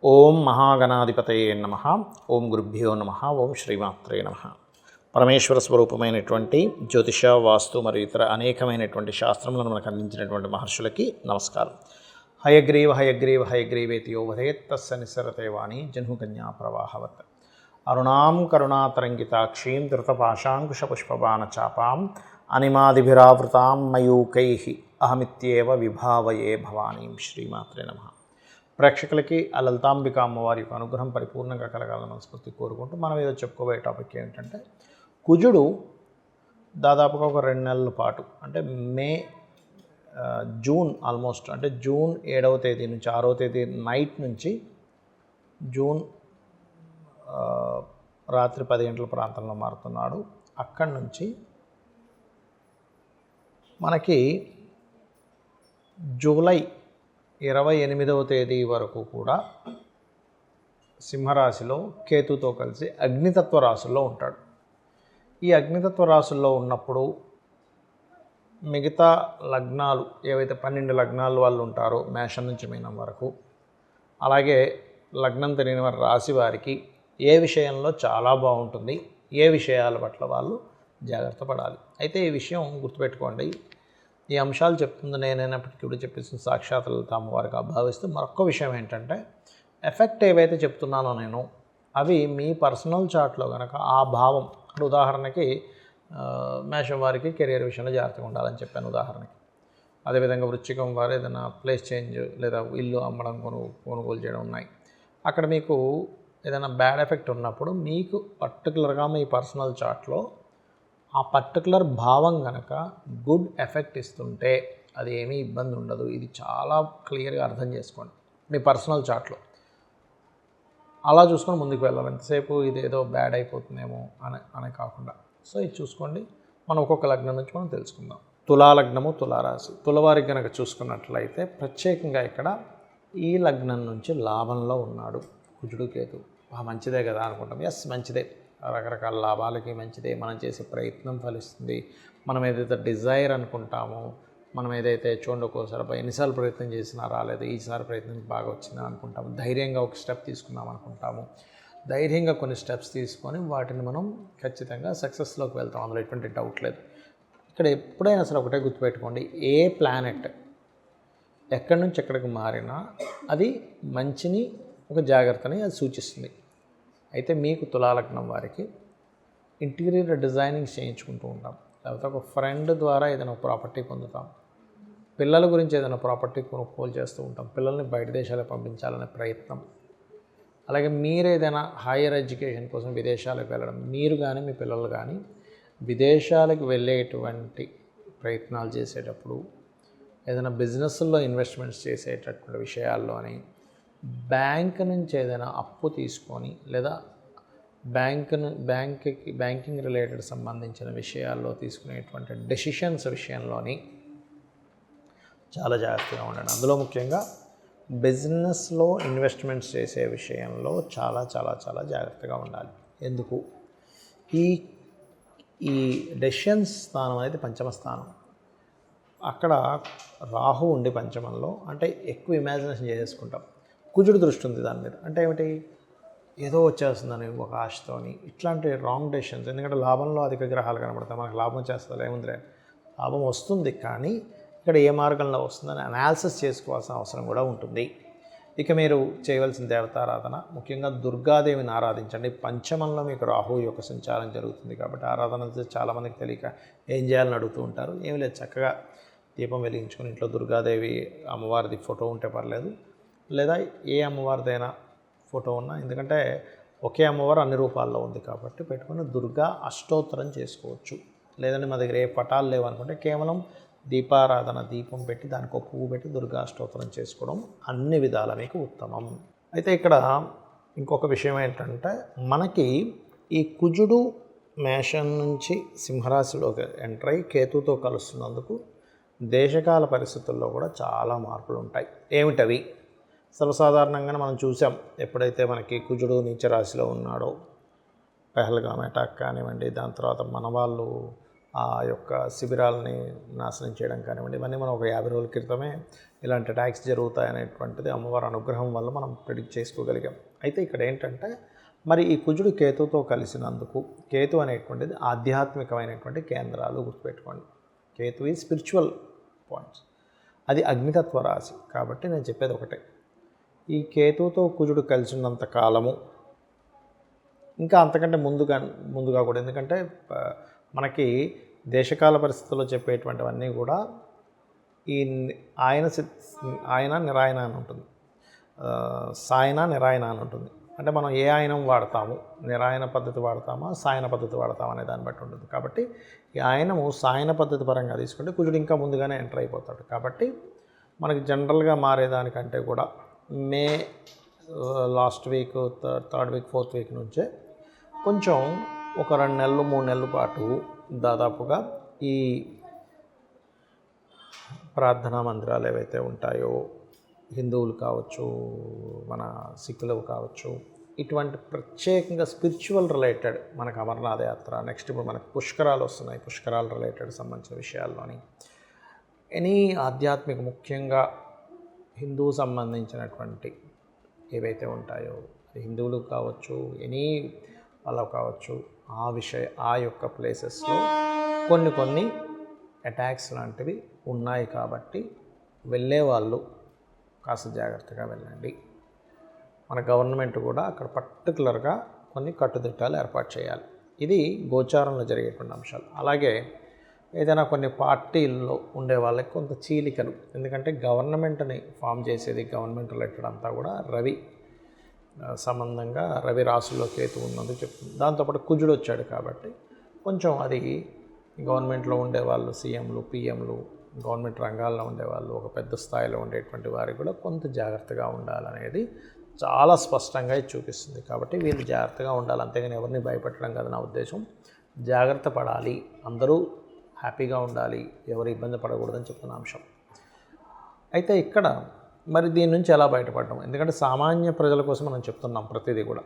ఓం మహాగణాధిపతయే నమః. ఓం గురుభ్యో నమః. ఓం శ్రీమాత్రే నమః. పరమేశ్వర స్వరూపమైనటువంటి జ్యోతిష, వాస్తు మరియు ఇతర అనేకమైనటువంటి శాస్త్రములను మనకు అందించినటువంటి మహర్షులకి నమస్కారం. హయగ్రీవ హయగ్రీవ హయగ్రీవేతి యో వదేత్ తస్య నిస్సరతే వాణి జహ్నుకన్యా ప్రవాహవత్. అరుణాం కరుణాతరంగితాక్షీం ధృతపాశాంకుశపుష్పబాణచాపాం అనిమాదిభిరావృతాం మయూకైః అహమిత్యేవ విభావయే భవానీం. శ్రీమాత్రే నమః. ప్రేక్షకులకి ఆ లలితాంబిక అమ్మవారి యొక్క అనుగ్రహం పరిపూర్ణంగా కలగాలని మనస్ఫూర్తి కోరుకుంటూ మనం ఏదో చెప్పుకోబోయే టాపిక్ ఏంటంటే, కుజుడు దాదాపుగా ఒక 2 నెలల పాటు అంటే జూన్ ఆల్మోస్ట్ అంటే జూన్ 7వ తేదీ నుంచి 6వ తేదీ నైట్ నుంచి జూన్ రాత్రి 10 గంటల ప్రాంతంలో మారుతున్నాడు. అక్కడి నుంచి మనకి జూలై 28వ తేదీ వరకు కూడా సింహరాశిలో కేతుతో కలిసి అగ్నితత్వ రాశుల్లో ఉంటాడు. ఈ అగ్నితత్వ రాశుల్లో ఉన్నప్పుడు మిగతా లగ్నాలు ఏవైతే 12 లగ్నాలు వాళ్ళు ఉంటారో మేషం నుంచి మీనం వరకు, అలాగే లగ్నం తెలియని వారి రాశి వారికి ఏ విషయంలో చాలా బాగుంటుంది, ఏ విషయాల పట్ల వాళ్ళు జాగ్రత్త పడాలి. అయితే ఈ విషయం గుర్తుపెట్టుకోండి, ఈ అంశాలు చెప్తుంది నేనైనప్పటికీ కూడా చెప్పేసిన సాక్షాత్ లలిత అమ్మవారికి భావిస్తూ మరొక విషయం ఏంటంటే, ఎఫెక్ట్ ఏవైతే చెప్తున్నానో నేను అవి మీ పర్సనల్ చార్ట్లో కనుక ఆ భావం, అంటే ఉదాహరణకి మేషం వారికి కెరియర్ విషయంలో జాగ్రత్తగా ఉండాలని చెప్పాను ఉదాహరణకి. అదేవిధంగా వృశ్చికం వారు ఏదైనా ప్లేస్ చేంజ్ లేదా ఇల్లు అమ్మడం కొనుగోలు చేయడం ఉన్నాయి. అక్కడ మీకు ఏదైనా బ్యాడ్ ఎఫెక్ట్ ఉన్నప్పుడు మీకు పర్టికులర్గా మీ పర్సనల్ చార్ట్లో ఆ పర్టికులర్ భావం కనుక గుడ్ ఎఫెక్ట్ ఇస్తుంటే అది ఏమీ ఇబ్బంది ఉండదు. ఇది చాలా క్లియర్గా అర్థం చేసుకోండి మీ పర్సనల్ చార్ట్లో. అలా చూసుకొని ముందుకు వెళ్ళాలి. ఎంతసేపు ఇదేదో బ్యాడ్ అయిపోతుందేమో అని కాకుండా. సో ఇది చూసుకోండి. మనం ఒక్కొక్క లగ్నం నుంచి మనం తెలుసుకుందాం. తులాలగ్నము, తులారాశి. తులవారికి కనుక చూసుకున్నట్లయితే ప్రత్యేకంగా ఇక్కడ ఈ లగ్నం నుంచి లాభంలో ఉన్నాడు కుజుడు కేతు. మంచిదే కదా అనుకుంటాం. ఎస్, మంచిదే, రకరకాల లాభాలకి మంచిదే. మనం చేసే ప్రయత్నం ఫలిస్తుంది. మనం ఏదైతే డిజైర్ అనుకుంటామో, మనం ఏదైతే చూడండి ఒక్కోసారి ఎన్నిసార్లు ప్రయత్నం చేసినా రాలేదు, ఈసారి ప్రయత్నం బాగా వచ్చిందని అనుకుంటాము. ధైర్యంగా ఒక స్టెప్ తీసుకుందాం అనుకుంటాము. ధైర్యంగా కొన్ని స్టెప్స్ తీసుకొని వాటిని మనం ఖచ్చితంగా సక్సెస్లోకి వెళ్తాం. అందులో ఎటువంటి డౌట్ లేదు. ఇక్కడ ఎప్పుడైనా సరే ఒకటే గుర్తుపెట్టుకోండి, ఏ ప్లానెట్ ఎక్కడి నుంచి ఎక్కడికి మారినా అది మంచిని, ఒక జాగ్రత్తని అది సూచిస్తుంది. అయితే మీకు తులాలగ్నం వారికి ఇంటీరియర్ డిజైనింగ్ చేయించుకుంటూ ఉంటాం, లేకపోతే ఒక ఫ్రెండ్ ద్వారా ఏదైనా ప్రాపర్టీ పొందుతాం, పిల్లల గురించి ఏదైనా ప్రాపర్టీ కొనుగోలు చేస్తూ ఉంటాం, పిల్లల్ని బయట దేశాలకు పంపించాలనే ప్రయత్నం, అలాగే మీరు ఏదైనా హైయర్ ఎడ్యుకేషన్ కోసం విదేశాలకు వెళ్ళడం, మీరు కానీ మీ పిల్లలు కానీ విదేశాలకు వెళ్ళేటువంటి ప్రయత్నాలు చేసేటప్పుడు, ఏదైనా బిజినెస్లో ఇన్వెస్ట్మెంట్స్ చేసేటటువంటి విషయాల్లోని బ్యాంక్ నుంచి ఏదైనా అప్పు తీసుకొని లేదా బ్యాంకింగ్ రిలేటెడ్ సంబంధించిన విషయాల్లో తీసుకునేటువంటి డెసిషన్స్ విషయంలోని చాలా జాగ్రత్తగా ఉండండి. అందులో ముఖ్యంగా బిజినెస్లో ఇన్వెస్ట్మెంట్స్ చేసే విషయంలో చాలా చాలా చాలా జాగ్రత్తగా ఉండాలి. ఎందుకు? ఈ డెసిషన్స్ స్థానం అనేది పంచమ స్థానం. అక్కడ రాహు ఉండి పంచమంలో, అంటే ఎక్కువ ఇమాజినేషన్ చేసుకుంటాం. కుజుడు దృష్టి ఉంది దాని మీద. అంటే ఏమిటి? ఏదో వచ్చేస్తుందని ఒక ఆశతోని ఇట్లాంటి రాంగ్ డెసిషన్స్. ఎందుకంటే లాభంలో అధిక గ్రహాలు కనబడతాయి. మనకు లాభం చేస్తుంది ఏముందిరే, లాభం వస్తుంది, కానీ ఇక్కడ ఏ మార్గంలో వస్తుందని అనాలిసిస్ చేసుకోవాల్సిన అవసరం కూడా ఉంటుంది. ఇక మీరు చేయవలసిన దేవతారాధన, ముఖ్యంగా దుర్గాదేవిని ఆరాధించండి. పంచమంలో మీకు రాహు యొక్క సంచారం జరుగుతుంది కాబట్టి ఆరాధన చాలామందికి తెలియక ఏం చేయాలని అడుగుతూ ఉంటారు. ఏమి లేదు, చక్కగా దీపం వెలిగించుకొని ఇంట్లో దుర్గాదేవి అమ్మవారిది ఫోటో ఉంటే పర్లేదు, లేదా ఏ అమ్మవారిదైనా ఫోటో ఉన్నా, ఎందుకంటే ఒకే అమ్మవారు అన్ని రూపాల్లో ఉంది కాబట్టి పెట్టుకుని దుర్గా అష్టోత్తరం చేసుకోవచ్చు. లేదంటే మా దగ్గర ఏ పటాలు లేవనుకుంటే కేవలం దీపారాధన, దీపం పెట్టి దానికి ఒక పువ్వు పెట్టి దుర్గా అష్టోత్తరం చేసుకోవడం అన్ని విధాల మీకు ఉత్తమం. అయితే ఇక్కడ ఇంకొక విషయం ఏంటంటే, మనకి ఈ కుజుడు మేషం నుంచి సింహరాశిలోకి ఎంటర్ అయ్యి కేతుతో కలుస్తున్నందుకు దేశకాల పరిస్థితుల్లో కూడా చాలా మార్పులు ఉంటాయి. ఏమిటవి? సర్వసాధారణంగా మనం చూసాం, ఎప్పుడైతే మనకి కుజుడు నీచ రాశిలో ఉన్నాడో, పెహల్గామ్ అటాక్ కానివ్వండి, దాని తర్వాత మన వాళ్ళు ఆ యొక్క శిబిరాలని నాశనం చేయడం కానివ్వండి, ఇవన్నీ మనం ఒక 50 రోజుల క్రితమే ఇలాంటి అటాక్స్ జరుగుతాయనేటువంటిది అమ్మవారి అనుగ్రహం వల్ల మనం ప్రిడిక్ట్ చేసుకోగలిగాం. అయితే ఇక్కడ ఏంటంటే మరి ఈ కుజుడు కేతుతో కలిసినందుకు, కేతు అనేటువంటిది ఆధ్యాత్మికమైనటువంటి కేంద్రాలు గుర్తుపెట్టుకోండి. కేతు ఈ స్పిరిచువల్ పాయింట్స్, అది అగ్నితత్వ రాశి. కాబట్టి నేను చెప్పేది ఒకటే, ఈ కేతుతో కుజుడు కలిసి ఉన్నంత కాలము, ఇంకా అంతకంటే ముందుగా కూడా, ఎందుకంటే మనకి దేశకాల పరిస్థితుల్లో చెప్పేటువంటివన్నీ కూడా ఈ ఆయన నిరాయన అని ఉంటుంది, సాయన నిరాయన అని ఉంటుంది. అంటే మనం ఏ ఆయనం వాడతాము, నిరాయన పద్ధతి వాడతామా సాయన పద్ధతి వాడతామా అనే దాన్ని బట్టి ఉంటుంది. కాబట్టి ఈ ఆయనము సాయన పద్ధతి పరంగా తీసుకుంటే కుజుడు ఇంకా ముందుగానే ఎంటర్ అయిపోతాడు. కాబట్టి మనకి జనరల్గా మారేదానికంటే కూడా May last week, third week, fourth week నుంచే కొంచెం ఒక 2 నెలలు 3 నెలల పాటు దాదాపుగా ఈ ప్రార్థనా మందిరాలు ఏవైతే ఉంటాయో, హిందువులు కావచ్చు, మన సిక్కులు కావచ్చు, ఇటువంటి ప్రత్యేకంగా స్పిరిచువల్ రిలేటెడ్ మనకు అమర్నాథ్ యాత్ర, నెక్స్ట్ ఇప్పుడు మనకు పుష్కరాలు వస్తున్నాయి, పుష్కరాలు రిలేటెడ్ సంబంధించిన విషయాల్లోని ఎనీ ఆధ్యాత్మిక, ముఖ్యంగా హిందూ సంబంధించినటువంటి ఏవైతే ఉంటాయో, హిందువులు కావచ్చు, ఎనీ వాళ్ళు కావచ్చు, ఆ యొక్క ప్లేసెస్లో కొన్ని అటాక్స్ లాంటివి ఉన్నాయి. కాబట్టి వెళ్ళే వాళ్ళు కాస్త జాగ్రత్తగా వెళ్ళండి. మన గవర్నమెంట్ కూడా అక్కడ పర్టికులర్గా కొన్ని కట్టుదిట్టాలు ఏర్పాటు చేయాలి. ఇది గోచారంలో జరిగేటువంటి అంశాలు. అలాగే ఏదైనా కొన్ని పార్టీల్లో ఉండే వాళ్ళకి కొంత చీలికలు, ఎందుకంటే గవర్నమెంట్ని ఫామ్ చేసేది, గవర్నమెంట్ రిలేటెడ్ అంతా కూడా రవి సంబంధంగా, రవి రాశిలో కేతు ఉన్నది చెప్తుంది. దాంతోపాటు కుజుడు వచ్చాడు కాబట్టి కొంచెం అది గవర్నమెంట్లో ఉండేవాళ్ళు, సీఎంలు, పిఎంలు, గవర్నమెంట్ రంగాల్లో ఉండేవాళ్ళు, ఒక పెద్ద స్థాయిలో ఉండేటువంటి వారికి కూడా కొంత జాగ్రత్తగా ఉండాలనేది చాలా స్పష్టంగా ఇది చూపిస్తుంది. కాబట్టి వీళ్ళు జాగ్రత్తగా ఉండాలి, అంతేగాని ఎవరిని భయపెట్టడం కాదు నా ఉద్దేశం. జాగ్రత్త పడాలి, అందరూ హ్యాపీగా ఉండాలి, ఎవరు ఇబ్బంది పడకూడదని చెప్తున్న అంశం. అయితే ఇక్కడ మరి దీని నుంచి ఎలా బయటపడడం, ఎందుకంటే సామాన్య ప్రజల కోసం మనం చెప్తున్నాం ప్రతిదీ కూడా.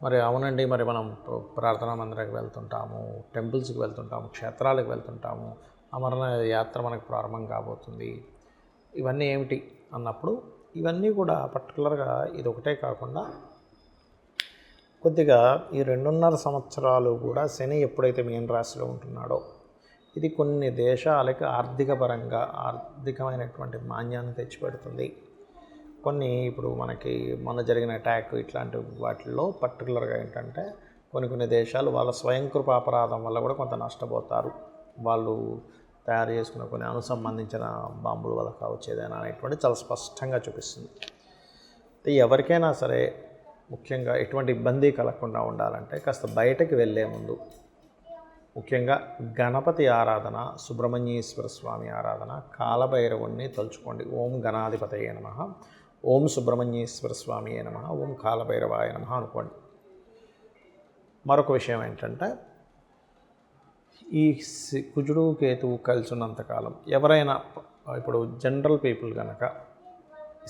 మరి అవునండి, మరి మనం ప్రార్థనా మందిరానికి వెళ్తుంటాము, టెంపుల్స్కి వెళ్తుంటాము, క్షేత్రాలకు వెళ్తుంటాము, అమరనాథ యాత్ర మనకు ప్రారంభం కాబోతుంది, ఇవన్నీ ఏమిటి అన్నప్పుడు ఇవన్నీ కూడా పర్టికులర్గా ఇది ఒకటే కాకుండా కొద్దిగా ఈ 2.5 సంవత్సరాలు కూడా శని ఎప్పుడైతే మీన రాశిలో ఉంటున్నాడో ఇది కొన్ని దేశాలకి ఆర్థికమైనటువంటి మాన్యాన్ని తెచ్చిపెడుతుంది. కొన్ని ఇప్పుడు మనకి మొన్న జరిగిన అటాక్ ఇట్లాంటి వాటిల్లో పర్టికులర్గా ఏంటంటే కొన్ని దేశాలు వాళ్ళ స్వయంకృపాపరాధం వల్ల కూడా కొంత నష్టపోతారు. వాళ్ళు తయారు చేసుకున్న కొన్ని సంబంధించిన బాంబుల వల్ల కావచ్చు, ఏదైనా అనేటువంటి చాలా స్పష్టంగా చూపిస్తుంది. ఎవరికైనా సరే ముఖ్యంగా ఎటువంటి ఇబ్బంది కలగకుండా ఉండాలంటే కాస్త బయటకు వెళ్ళే ముందు ముఖ్యంగా గణపతి ఆరాధన, సుబ్రహ్మణ్యేశ్వర స్వామి ఆరాధన, కాలభైరవుణ్ణి తలుచుకోండి. ఓం గణాధిపతయే నమః, ఓం సుబ్రహ్మణ్యేశ్వర స్వామియే నమః, ఓం కాలభైరవాయ నమః అనుకోండి. మరొక విషయం ఏంటంటే ఈ కుజుడు కేతువు కలిసి ఉన్నంతకాలం ఎవరైనా ఇప్పుడు జనరల్ పీపుల్ కనుక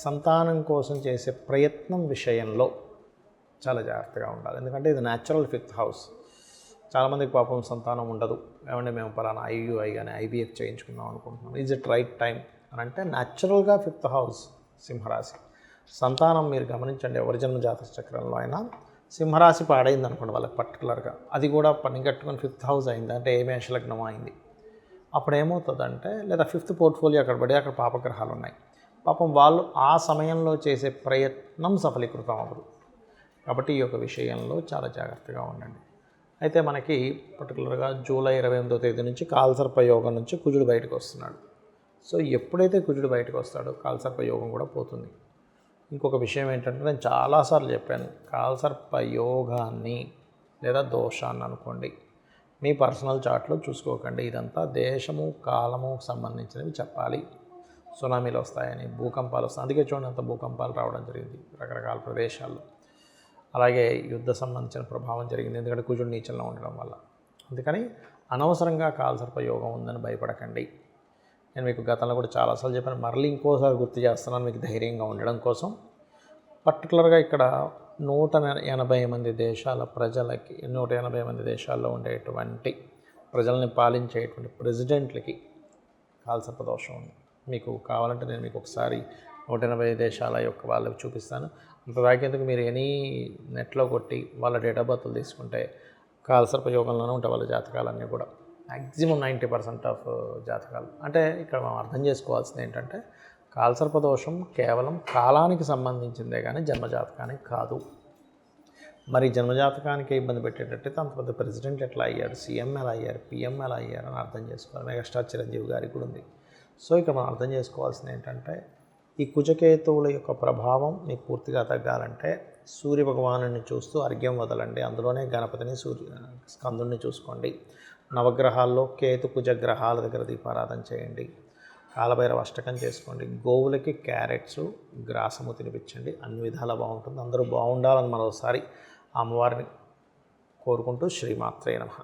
సంతానం కోసం చేసే ప్రయత్నం విషయంలో చాలా జాగ్రత్తగా ఉండాలి. ఎందుకంటే ఇది న్యాచురల్ 5th హౌస్. చాలామందికి పాపం సంతానం ఉండదు, ఏమంటే మేము పలానా ఐయుఐ కానీ IVF చేయించుకుందాం అనుకుంటున్నాం, ఈజ్ ఇట్ రైట్ టైం అని అంటే న్యాచురల్గా 5th హౌస్ సింహరాశి. సంతానం మీరు గమనించండి, ఎవరి జన్మ జాతక చక్రంలో అయినా సింహరాశి పాడైంది అనుకోండి వాళ్ళకి పర్టికులర్గా, అది కూడా పని కట్టుకొని 5th హౌస్ అయింది అంటే ఏ మేషలగ్నం అయింది, అప్పుడు ఏమవుతుందంటే లేదా 5th పోర్ట్ఫోలియో అక్కడ పడి అక్కడ పాపగ్రహాలు ఉన్నాయి, పాపం వాళ్ళు ఆ సమయంలో చేసే ప్రయత్నం సఫలీకృతం అవ్వదు. కాబట్టి ఈ యొక్క విషయంలో చాలా జాగ్రత్తగా ఉండండి. అయితే మనకి పర్టికులర్గా జూలై 28వ తేదీ నుంచి కాలసర్ప యోగం నుంచి కుజుడు బయటకు వస్తున్నాడు. సో ఎప్పుడైతే కుజుడు బయటకు వస్తాడో కాలసర్ప యోగం కూడా పోతుంది. ఇంకొక విషయం ఏంటంటే నేను చాలాసార్లు చెప్పాను, కాలసర్ప యోగాన్ని లేదా దోషాన్ని అనుకోండి మీ పర్సనల్ చార్ట్లో చూసుకోకండి. ఇదంతా దేశము కాలము సంబంధించినవి చెప్పాలి. సునామీలు వస్తాయని, భూకంపాలు వస్తాయి, అందుకే చూడండి అంత భూకంపాలు రావడం జరిగింది రకరకాల ప్రదేశాల్లో. అలాగే యుద్ధ సంబంధించిన ప్రభావం జరిగింది, ఎందుకంటే కుజుడు నీచంలో ఉండడం వల్ల. అందుకని అనవసరంగా కాలసర్ప యోగం ఉందని భయపడకండి. నేను మీకు గతంలో కూడా చాలాసార్లు చెప్పాను, మరలి ఇంకోసారి గుర్తు చేస్తున్నాను మీకు ధైర్యంగా ఉండడం కోసం. పర్టికులర్గా ఇక్కడ 180 మంది దేశాల ప్రజలకి, 180 మంది దేశాల్లో ఉండేటువంటి ప్రజల్ని పాలించేటువంటి ప్రెసిడెంట్లకి కాలసర్పదోషం ఉంది. మీకు కావాలంటే నేను మీకు ఒకసారి 180 దేశాల యొక్క వాళ్ళకి చూపిస్తాను. అంతదాకేందుకు మీరు ఎనీ నెట్లో కొట్టి వాళ్ళ డేట్ ఆఫ్ బర్త్లు తీసుకుంటే కాలసర్ప యోగంలోనే ఉంటాయి వాళ్ళ జాతకాలన్నీ కూడా. మ్యాక్సిమం 90% ఆఫ్ జాతకాలు. అంటే ఇక్కడ మనం అర్థం చేసుకోవాల్సింది ఏంటంటే కాలసర్పదోషం కేవలం కాలానికి సంబంధించిందే కానీ జన్మజాతకానికి కాదు. మరి జన్మజాతకానికి ఇబ్బంది పెట్టేటట్టయితే అంత పెద్ద ప్రెసిడెంట్ ఎట్లా అయ్యారు, సీఎం ఎలా అయ్యారు, పిఎం ఎలా అయ్యారు అని అర్థం చేసుకోవాలి. మెగాస్టార్ చిరంజీవి గారికి కూడా ఉంది. సో ఇక్కడ మనం అర్థం చేసుకోవాల్సింది ఏంటంటే ఈ కుజకేతువుల యొక్క ప్రభావం మీకు పూర్తిగా తగ్గాలంటే సూర్యభగవాను చూస్తూ అర్ఘ్యం వదలండి. అందులోనే గణపతిని స్కందుని చూసుకోండి. నవగ్రహాల్లో కేతు కుజ గ్రహాల దగ్గర దీపారాధన చేయండి. కాలభైరవ అష్టకం చేసుకోండి. గోవులకి క్యారెట్స్ గ్రాసము తినిపించండి. అన్ని విధాలా బాగుంటుంది. అందరూ బాగుండాలని మరోసారి అమ్మవారిని కోరుకుంటూ శ్రీమాత్రే నమః.